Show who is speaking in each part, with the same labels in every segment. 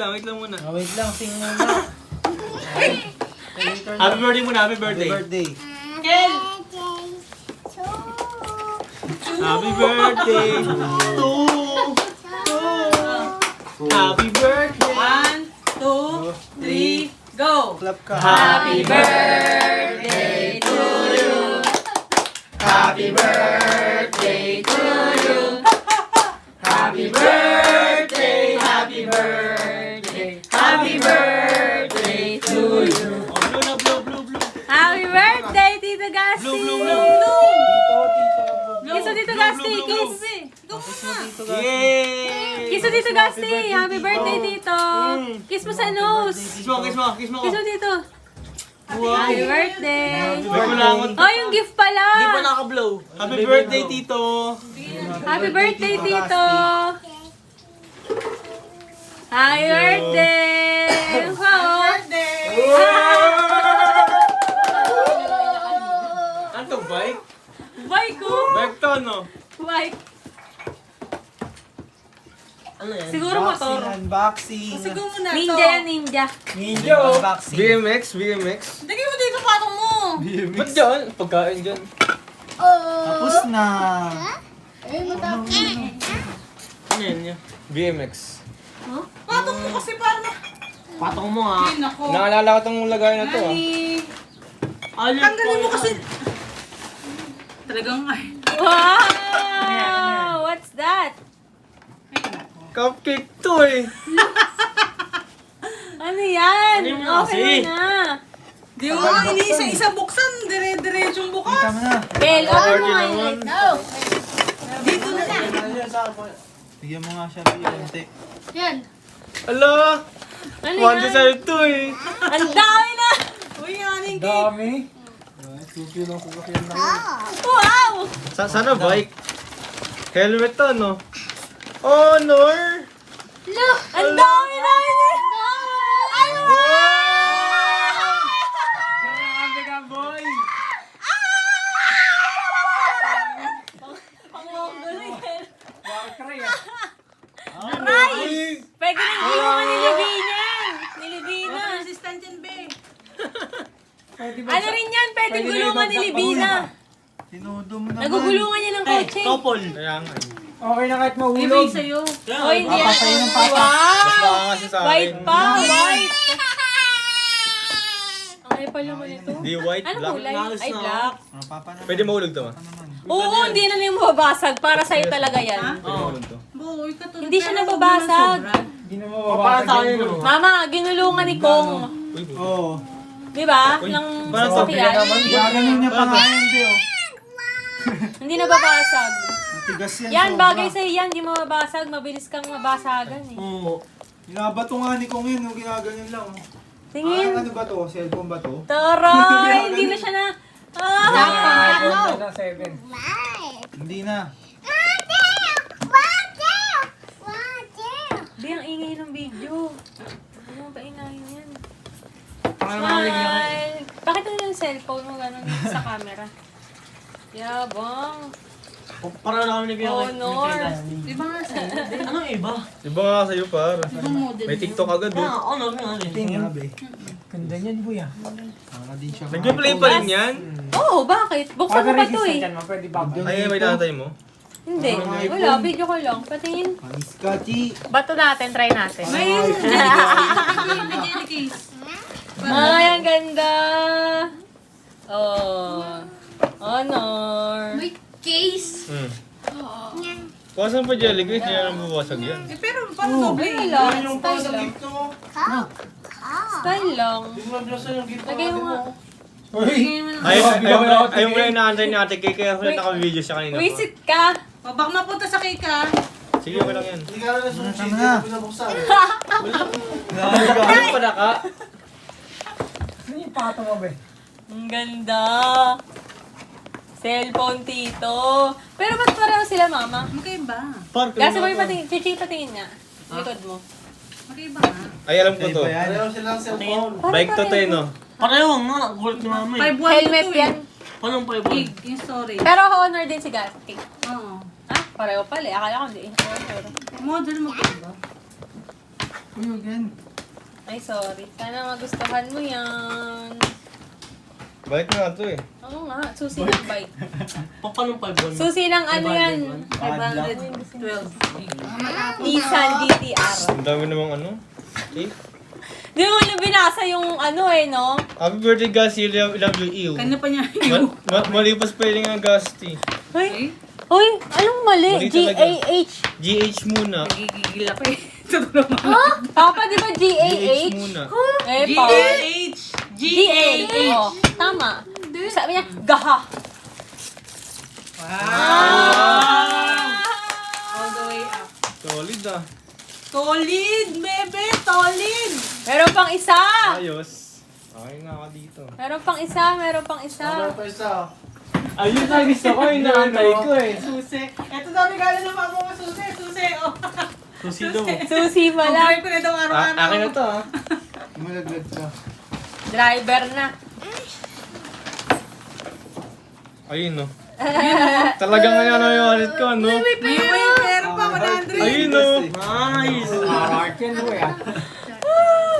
Speaker 1: Wait lang muna.
Speaker 2: Wait lang, sing muna.
Speaker 1: Happy birthday muna, happy birthday.
Speaker 2: Happy birthday.
Speaker 3: Kel!
Speaker 1: Happy birthday to Happy birthday.
Speaker 3: 1, 2, 3, go!
Speaker 2: Clap ka.
Speaker 3: Happy birthday to you!
Speaker 1: Happy birthday to you. Happy birthday, happy birthday, happy birthday to you. Oh, blue na, blue, blue, blue.
Speaker 3: Happy birthday, Tito Gasti!
Speaker 1: Blue, blue, blue.
Speaker 3: Kiss mo, Tito Gasti!
Speaker 1: blue, blue.
Speaker 3: Kiss!
Speaker 1: Yay!
Speaker 3: Kiss mo, Tito Gasti! Happy birthday, Tito! Kiss mo sa nose!
Speaker 1: Kiss mo, kiss mo, kiss mo.
Speaker 3: Kiss mo, Tito!
Speaker 1: Wow.
Speaker 3: Happy birthday!
Speaker 1: May kulangot.
Speaker 3: Oh, yung gift pala!
Speaker 1: Di pa naka-blow. Happy birthday, Tito.
Speaker 3: Happy birthday, Tito! Happy birthday! Wow!
Speaker 1: Ano to, bike?
Speaker 3: Bike ko!
Speaker 1: Bike to, no?
Speaker 3: Bike!
Speaker 1: Ano yan?
Speaker 3: Siguro motor.
Speaker 2: Unboxing.
Speaker 3: Ninja yan, ninja.
Speaker 2: Ninja unboxing.
Speaker 1: BMX, BMX.
Speaker 3: Lagay mo dito patong mo!
Speaker 1: Ba't dyan? Pagkain dyan.
Speaker 2: Tapos na.
Speaker 1: Ano yan? BMX.
Speaker 3: Patong mo kasi parang...
Speaker 1: Patong mo ha.
Speaker 3: Ay, nako.
Speaker 1: Naalala ko tong lagay na to ah.
Speaker 3: Tanggalin mo kasi... Talagang ay... Wow! What's that?
Speaker 1: Cupcake to eh.
Speaker 3: Ano yan?
Speaker 1: Ano yung kasi?
Speaker 3: Okay na.
Speaker 4: Di mo nga iniisa-isa buksan, dire-diretsong bukas.
Speaker 2: Kita mo na.
Speaker 3: Bel, open mo
Speaker 1: Order
Speaker 3: nga
Speaker 1: naman.
Speaker 3: yun.
Speaker 4: Dito na na.
Speaker 2: Bigyan mo nga siya ng konti.
Speaker 1: Ala!
Speaker 3: Ano
Speaker 1: One
Speaker 3: yan?
Speaker 1: side to eh.
Speaker 3: Ang dami na!
Speaker 4: Uy, aning cake.
Speaker 2: Dami.
Speaker 3: Wow!
Speaker 1: Sana bike. Helmet to no? Honor!
Speaker 3: Look! Ang dami na! Ano ba?
Speaker 1: Grabe ka boy!
Speaker 3: Rice! Pwede nang gulungan ni Libinan! Ni Libina!
Speaker 4: Resistant yan, be.
Speaker 3: Ano rin yan? Pwede gulungan ni Libina!
Speaker 2: Tinudo mo naman.
Speaker 3: Nagugulungan niya ng kotse.
Speaker 1: Couple. Kaya nga eh.
Speaker 2: Okay na kahit
Speaker 4: Ibig
Speaker 2: mahulog.
Speaker 4: sa'yo.
Speaker 3: Oh, hindi yan.
Speaker 2: Papatay ng papa.
Speaker 1: Mas
Speaker 3: Wow!
Speaker 1: baka kasi sa akin.
Speaker 3: White pa! White! Ang ay pala mo nito.
Speaker 1: Di white,
Speaker 3: Anong
Speaker 1: black.
Speaker 3: kulay? Ay, black.
Speaker 2: Ah, papa naman.
Speaker 1: Pwede mahulog to ma?
Speaker 2: Papa naman.
Speaker 3: Oo, hindi na lang mababasag. Para sa'yo talaga yan.
Speaker 1: Pwede mahulog to.
Speaker 4: Boy, katulad.
Speaker 3: Hindi siya nababasag.
Speaker 2: Hindi na
Speaker 1: Para sa akin no?
Speaker 3: Mama, ginulungan ni Kong.
Speaker 2: Oo.
Speaker 3: Di ba?
Speaker 1: Uy,
Speaker 3: Ng
Speaker 1: parang
Speaker 3: sasakyan.
Speaker 2: Gaganin niya pa nga hindi oh.
Speaker 3: Hindi nababasag.
Speaker 2: Matigas yan.
Speaker 3: Yan,
Speaker 2: sobra.
Speaker 3: bagay sa'yo yan. Di mababasag. Mabilis kang mabasagan eh.
Speaker 1: Oo.
Speaker 2: Binabato nga ni Kong yun. Yung ginaganyan lang oh.
Speaker 3: Tingin.
Speaker 2: Ano ba to? Cellphone ba to?
Speaker 3: Taray! Hindi na siya na...
Speaker 2: Hindi na.
Speaker 3: Di, ang ingay ng video. Ano ba ingayin yan? Smile! Bakit ano yung cellphone mo gano'n sa camera? Yabang.
Speaker 1: Para na kami
Speaker 3: Honor.
Speaker 4: Iba nga sa'yo.
Speaker 1: Anong iba? Iba nga sa'yo par.
Speaker 4: Ibang model.
Speaker 1: May TikTok agad oh. Honor nga rin.
Speaker 2: Tingin. Grabe.
Speaker 5: Ganda niyan, kuya.
Speaker 2: Baka din siya.
Speaker 1: Nag-play pa rin yan?
Speaker 3: Oo, bakit? Buksan mo pa to eh.
Speaker 5: Pwede ba?
Speaker 1: Ay, may tatay mo?
Speaker 3: Hindi. Wala, video ko lang. Patingin.
Speaker 2: Panis ka, Chi.
Speaker 3: Bato natin, try natin.
Speaker 4: May jelly case.
Speaker 3: Ay, ang ganda! Oh. Honor.
Speaker 4: May case.
Speaker 1: Kuwasan pa jelly guys, hindi na mababasag yan.
Speaker 4: Eh, pero paano doble?
Speaker 3: Ay, lang. Style lang. Style lang. Lagay mo nga.
Speaker 1: Ayun ko na inaantay ni ate Kay, kaya ako na naka-video siya kanina.
Speaker 3: Wisit ka.
Speaker 4: O, baka mapunta sa cake ha.
Speaker 1: Sige, okay lang yan.
Speaker 2: Tama na.
Speaker 1: Ano pa na ka?
Speaker 5: Ano yung pato mo, be?
Speaker 3: Ang ganda. Cellphone, tito. Pero ba't pareho sila, mama?
Speaker 4: Magkaiba.
Speaker 1: Park.
Speaker 3: Kasi mo yung patingin. Chichi, patingin nga. Likod mo.
Speaker 4: Magkaiba nga.
Speaker 1: Ay, alam ko to. Bike to tayo, no?
Speaker 6: Pareho nga, gulat ni mama eh.
Speaker 4: 5-1
Speaker 3: Helmet
Speaker 4: to eh.
Speaker 3: yan.
Speaker 6: Paano pa
Speaker 4: Big, yung storage.
Speaker 3: Pero honor din si Gasti.
Speaker 4: Oo.
Speaker 3: Ah, pareho pala eh. Akala ko hindi. Honor.
Speaker 4: Model magkaiba.
Speaker 2: Uy, again.
Speaker 3: Ay, sorry. Sana magustuhan mo yan.
Speaker 1: Bait nga to eh.
Speaker 3: Oo nga, susi ng bike.
Speaker 6: Paano 5-1?
Speaker 3: Susi ng ano yan?
Speaker 4: 512.
Speaker 3: Nissan GTR.
Speaker 1: Ang dami namang ano. Okay.
Speaker 3: Di mo na binasa yung ano eh, no?
Speaker 1: Happy birthday, Gusty. Love you.
Speaker 4: Kanya pa niya
Speaker 1: Mali pa spelling ang Gusty.
Speaker 3: Uy, uy, anong mali?
Speaker 1: Mali talaga.
Speaker 3: G-A-H.
Speaker 1: GH muna.
Speaker 4: Gigigil ako eh. Tulungan.
Speaker 3: Ha? Papa, di ba
Speaker 1: GH
Speaker 3: G-A-H?
Speaker 1: muna.
Speaker 3: Eh, pa.
Speaker 4: G-A-H.
Speaker 3: G-A-H. Oh, tama. Sabi niya, gaha.
Speaker 4: All the way up.
Speaker 1: Solid ah.
Speaker 4: Solid, bebe! Solid!
Speaker 3: Meron pang isa.
Speaker 1: Ayos. Okay nga ako dito.
Speaker 3: Meron pang isa, meron pang isa.
Speaker 2: Pa isa.
Speaker 1: Ayun na gusto ko. Inaantay ko eh.
Speaker 4: Susi. Ito daw regalo ng mama mo, susi. Susi, oh.
Speaker 6: Susi daw.
Speaker 3: Susi
Speaker 4: Ang
Speaker 3: pala.
Speaker 4: drive ko na daw araw-araw.
Speaker 1: Akin na to ah.
Speaker 2: Malaglag ka.
Speaker 3: Driver na.
Speaker 1: Ayun no. Talagang ano yung wallet ko ano.
Speaker 4: May pera pa, 100.
Speaker 1: Ayun no.
Speaker 6: Nice!
Speaker 5: Art yan, boy, ah.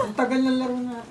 Speaker 5: Ang tagal ng laro natin.